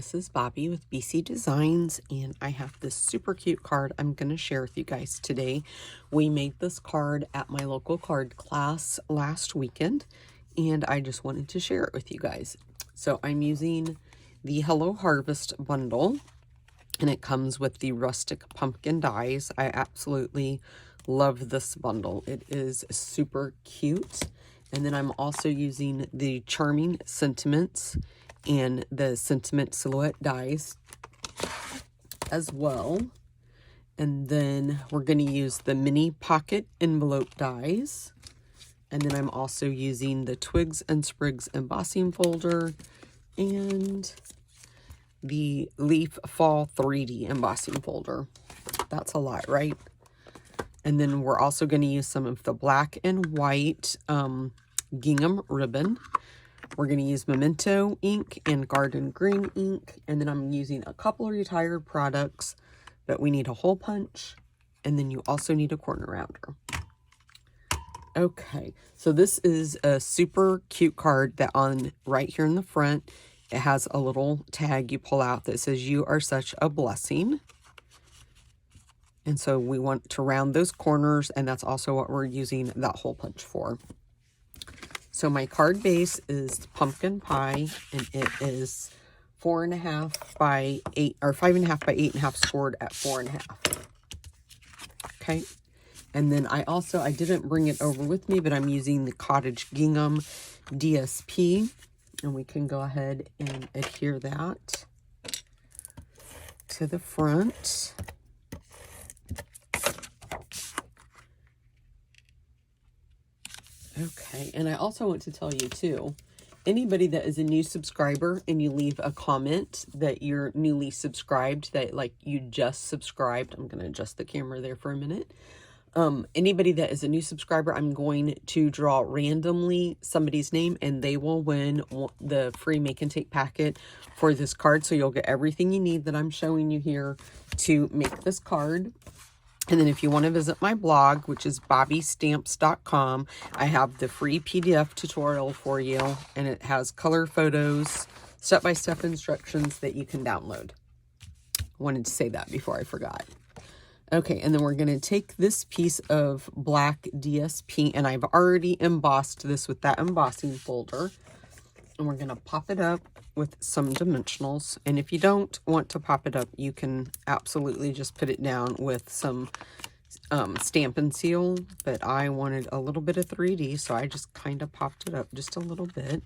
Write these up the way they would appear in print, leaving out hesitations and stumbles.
this is Bobby with BC Designs, and I have this super cute card I'm going to share with you guys today. We made this card at my local card class last weekend, and I just wanted to share it with you guys. So I'm using the Hello Harvest bundle, and it comes with the rustic pumpkin dies. I absolutely love this bundle. It is super cute. And then I'm also using the Charming Sentiments and the Sentiment Silhouette dies as well. And then we're going to use the mini pocket envelope dies. And then I'm also using the Twigs and Sprigs embossing folder and the Leaf Fall 3D embossing folder. That's a lot, right? And then we're also going to use some of the black and white gingham ribbon. We're going to use Memento ink and Garden Green ink. And then I'm using a couple of retired products, but we need a hole punch. And then you also need a corner rounder. Okay, so this is a super cute card that on right here in the front, it has a little tag you pull out that says, "You are such a blessing." And so we want to round those corners, and that's also what we're using that hole punch for. So my card base is pumpkin pie, and it is 4.5 by 8, or 5.5 by 8.5 scored at 4.5. Okay. And then I didn't bring it over with me, but I'm using the Cottage Gingham DSP, and we can go ahead and adhere that to the front. Okay, and I also want to tell you too, anybody that is a new subscriber and you leave a comment that you're newly subscribed, that like you just subscribed, I'm going to adjust the camera there for a minute. Anybody that is a new subscriber, I'm going to draw randomly somebody's name, and they will win the free make and take packet for this card. So you'll get everything you need that I'm showing you here to make this card. And then if you want to visit my blog, which is bobbystamps.com, I have the free PDF tutorial for you, and it has color photos, step-by-step instructions that you can download. I wanted to say that before I forgot. Okay, and then we're going to take this piece of black DSP, and I've already embossed this with that embossing folder, and we're going to pop it up with some dimensionals. And if you don't want to pop it up, you can absolutely just put it down with some Stampin' Seal, but I wanted a little bit of 3D, so I just kind of popped it up just a little bit.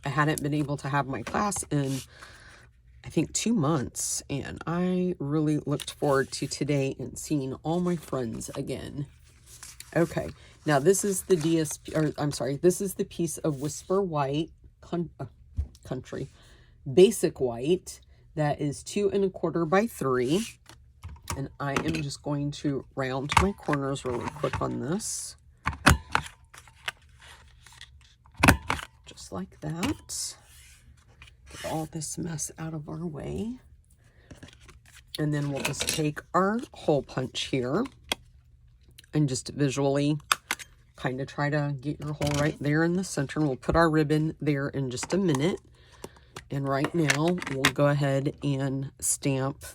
I hadn't been able to have my class in, I think, 2 months, and I really looked forward to today and seeing all my friends again. Okay, now this is the DSP, or I'm sorry, this is the piece of Whisper White, Country, Basic White, that is 2 1/4 by 3, and I am just going to round my corners really quick on this. Just like that. Get all this mess out of our way. And then we'll just take our hole punch here and just visually kind of try to get your hole right there in the center. And we'll put our ribbon there in just a minute. And right now, we'll go ahead and stamp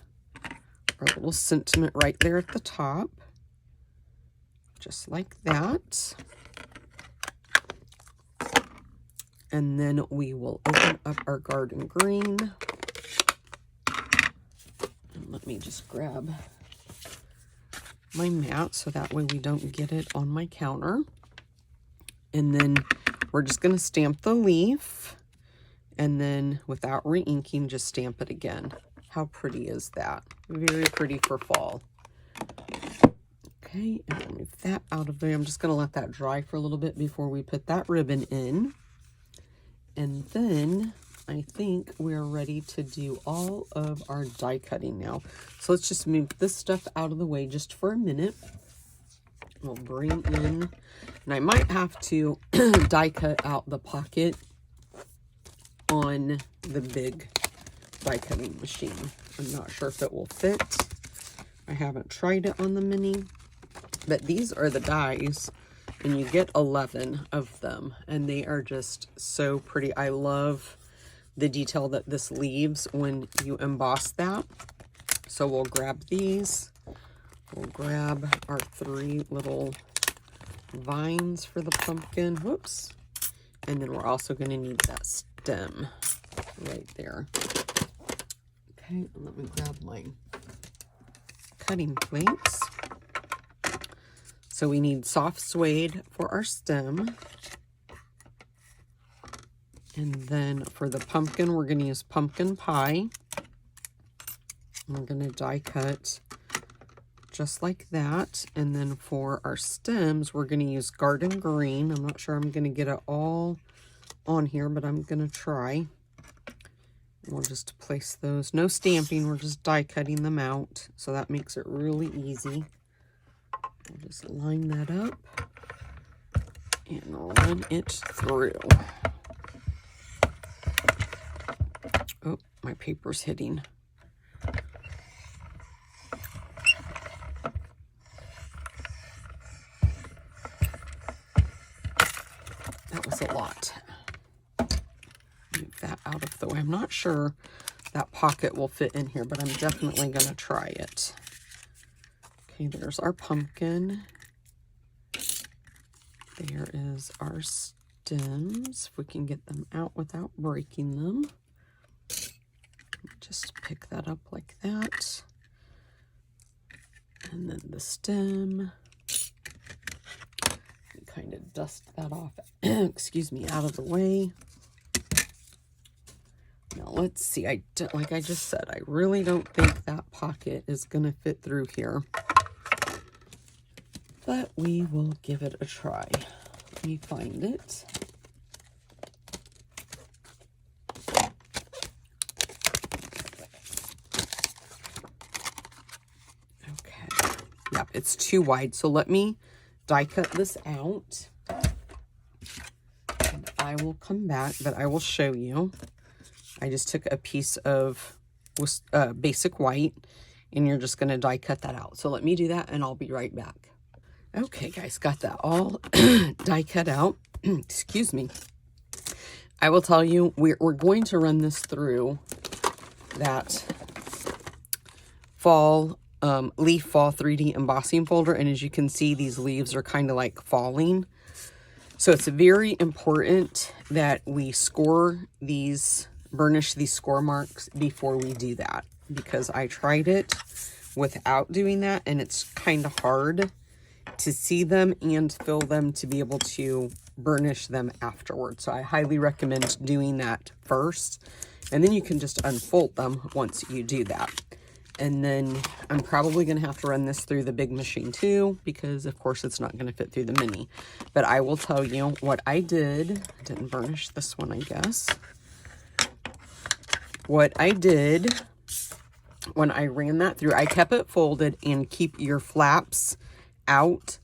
our little sentiment right there at the top. Just like that. And then we will open up our Garden Green. And let me just grab my mat so that way we don't get it on my counter. And then we're just going to stamp the leaf. And then without re-inking, just stamp it again. How pretty is that? Very pretty for fall. Okay, and I'll move that out of there. I'm just going to let that dry for a little bit before we put that ribbon in. And then I think we're ready to do all of our die cutting now. So let's just move this stuff out of the way just for a minute. We'll bring in, and I might have to die cut out the pocket on the big die cutting machine. I'm not sure if it will fit. I haven't tried it on the mini, but these are the dies And you get 11 of them, and they are just so pretty. I love the detail that this leaves when you emboss that. So we'll grab these. We'll grab our 3 little vines for the pumpkin. Whoops. And then we're also going to need that stem right there. Okay, let me grab my cutting plates. So we need soft suede for our stem. And then for the pumpkin, we're going to use pumpkin pie. And we're going to die cut just like that. And then for our stems, we're going to use garden green. I'm not sure I'm going to get it all on here, but I'm going to try. We'll just place those. No stamping, we're just die cutting them out. So that makes it really easy. We'll just line that up and run it through. Oh, my paper's hitting. That was a lot. Move that out of the way. I'm not sure that pocket will fit in here, but I'm definitely going to try it. Okay, there's our pumpkin. There is our stems. If we can get them out without breaking them. Just pick that up like that. And then the stem. Kind of dust that off, excuse me, out of the way. Now let's see, like I just said, I really don't think that pocket is going to fit through here. But we will give it a try. Let me find it. Okay. Yep, it's too wide, so let me die cut this out. And I will come back, but I will show you. I just took a piece of basic white, and you're just going to die cut that out. So let me do that, and I'll be right back. Okay, guys, got that all die cut out. Excuse me. I will tell you, we're going to run this through that fall leaf fall 3D embossing folder, and as you can see, these leaves are kind of like falling. So it's very important that we score these, burnish these score marks before we do that, because I tried it without doing that, and it's kind of hard to see them and fill them to be able to burnish them afterwards. So I highly recommend doing that first, and then you can just unfold them once you do that. And then I'm probably going to have to run this through the big machine too, because of course it's not going to fit through the mini. But I will tell you what I did. I didn't burnish this one, I guess. What I did when I ran that through, I kept it folded, and keep your flaps out,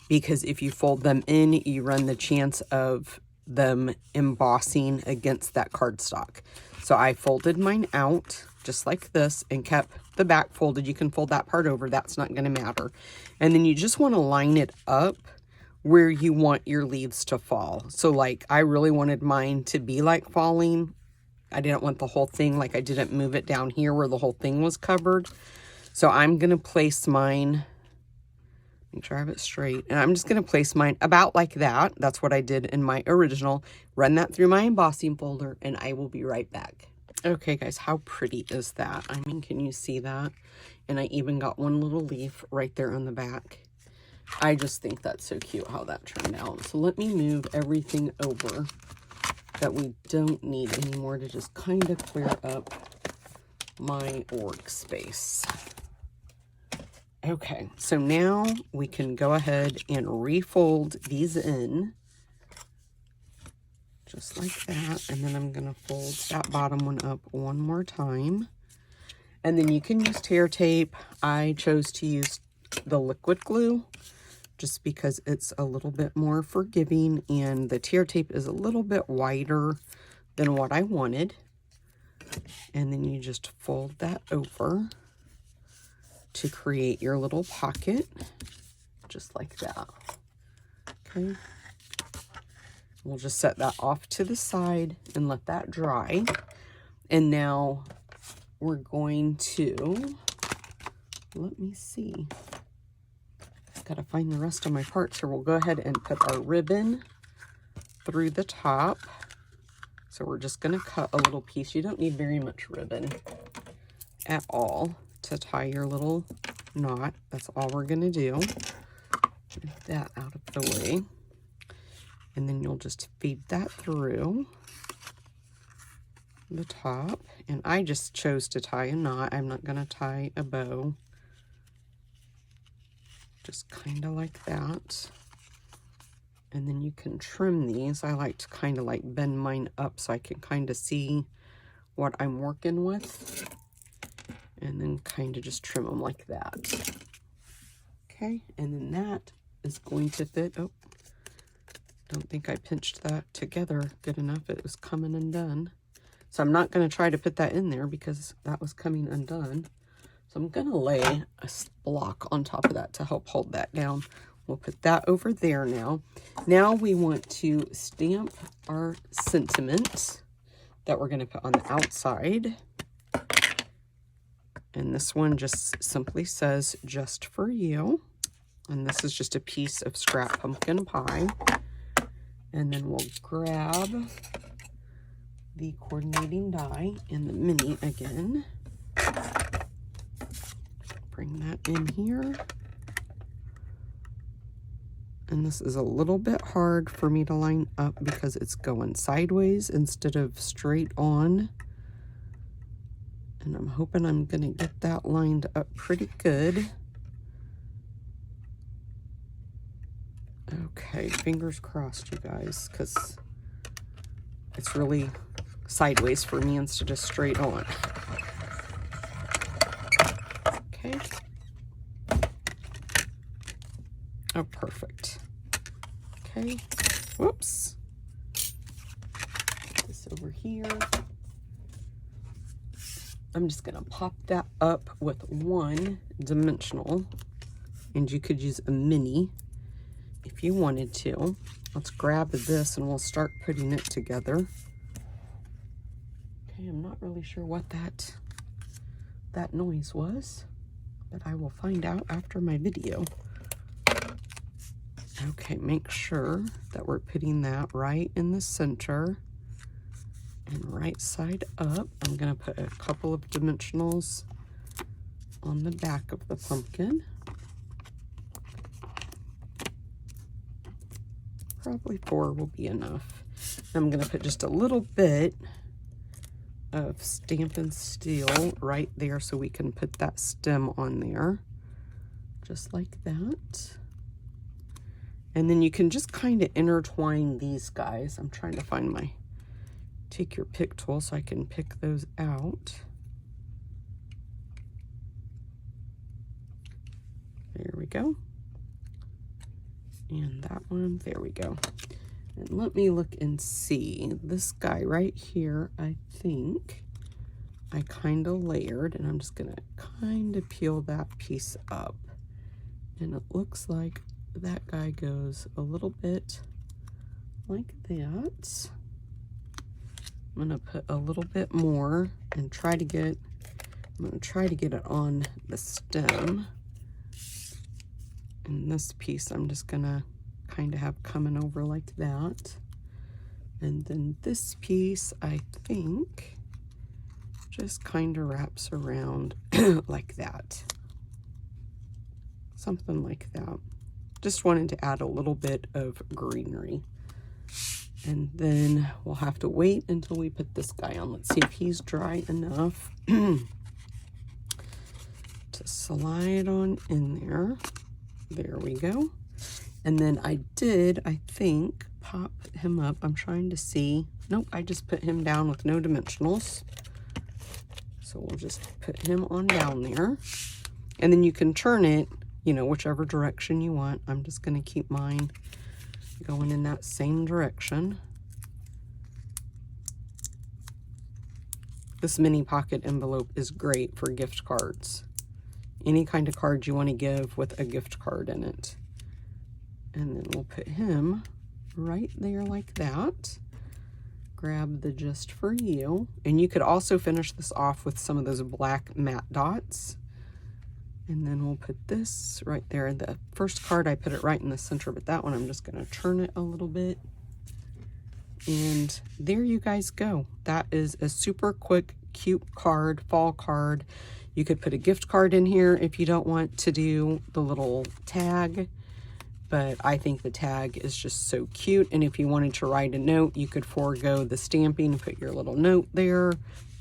because if you fold them in, you run the chance of them embossing against that cardstock. So I folded mine out just like this and kept the back folded. You can fold that part over, that's not going to matter. And then you just want to line it up where you want your leaves to fall. So like I really wanted mine to be like falling. I didn't want the whole thing, like I didn't move it down here where the whole thing was covered. So I'm going to place mine, make sure I have it straight, and I'm just going to place mine about like that. That's what I did in my original. Run that through my embossing folder, and I will be right back. Okay, guys, how pretty is that? I mean, can you see that? And I even got one little leaf right there on the back. I just think that's so cute how that turned out. So let me move everything over that we don't need anymore to just kind of clear up my workspace. Okay, so now we can go ahead and refold these in. Just like that. And then I'm going to fold that bottom one up one more time. And then you can use tear tape. I chose to use the liquid glue just because it's a little bit more forgiving, and the tear tape is a little bit wider than what I wanted. And then you just fold that over to create your little pocket, just like that. Okay. We'll just set that off to the side and let that dry. And now we're going to, let me see. Gotta find the rest of my parts here. We'll go ahead and put our ribbon through the top. So we're just gonna cut a little piece. You don't need very much ribbon at all to tie your little knot. That's all we're gonna do. Get that out of the way. And then you'll just feed that through the top. And I just chose to tie a knot. I'm not gonna tie a bow. Just kind of like that. And then you can trim these. I like to kind of like bend mine up so I can kind of see what I'm working with. And then kind of just trim them like that. Okay, and then that is going to fit. Oh, don't think I pinched that together good enough. It was coming undone. So I'm not going to try to put that in there because that was coming undone. So I'm going to lay a block on top of that to help hold that down. We'll put that over there now. Now we want to stamp our sentiment that we're going to put on the outside. And this one just simply says, "Just for you." And this is just a piece of scrap pumpkin pie. And then we'll grab the coordinating die and the mini again. Bring that in here. And this is a little bit hard for me to line up because it's going sideways instead of straight on. And I'm hoping I'm gonna get that lined up pretty good. Okay, fingers crossed, you guys, because it's really sideways for me instead of straight on. Okay. Oh, perfect. Okay. Whoops. Put this over here. I'm just going to pop that up with one dimensional. And you could use a mini if you wanted to. Let's grab this and we'll start putting it together. Okay, I'm not really sure what that noise was, but I will find out after my video. Okay, make sure that we're putting that right in the center and right side up. I'm going to put a couple of dimensionals on the back of the pumpkin. Probably 4 will be enough. I'm going to put just a little bit of Stampin' Steel right there so we can put that stem on there. Just like that. And then you can just kind of intertwine these guys. I'm trying to find my, take your pick tool so I can pick those out. There we go. And that one, there we go. And let me look and see. This guy right here, I think I kind of layered, and I'm just gonna kind of peel that piece up. And it looks like that guy goes a little bit like that. I'm gonna put a little bit more and try to get, I'm gonna try to get it on the stem. And this piece I'm just gonna kind of have coming over like that. And then this piece, I think, just kind of wraps around like that. Something like that. Just wanted to add a little bit of greenery. And then we'll have to wait until we put this guy on. Let's see if he's dry enough to slide on in there. There we go. And then I did, I think, pop him up. I'm trying to see. Nope, I just put him down with no dimensionals. So we'll just put him on down there. And then you can turn it, you know, whichever direction you want. I'm just going to keep mine going in that same direction. This mini pocket envelope is great for gift cards. Any kind of card you want to give with a gift card in it. And then we'll put him right there like that. Grab the Just For You. And you could also finish this off with some of those black matte dots. And then we'll put this right there. The first card, I put it right in the center, but that one I'm just going to turn it a little bit. And there you guys go. That is a super quick, cute card, fall card. You could put a gift card in here if you don't want to do the little tag. But I think the tag is just so cute. And if you wanted to write a note, you could forego the stamping and put your little note there.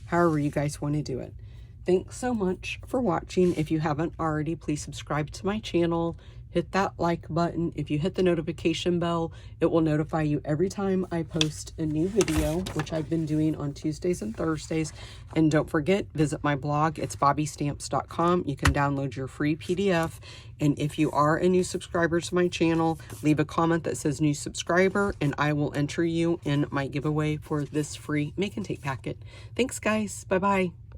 However you guys want to do it. Thanks so much for watching. If you haven't already, please subscribe to my channel. Hit that like button. If you hit the notification bell, it will notify you every time I post a new video, which I've been doing on Tuesdays and Thursdays. And don't forget, visit my blog. It's bobbystamps.com. You can download your free PDF. And if you are a new subscriber to my channel, leave a comment that says new subscriber, and I will enter you in my giveaway for this free make and take packet. Thanks, guys. Bye-bye.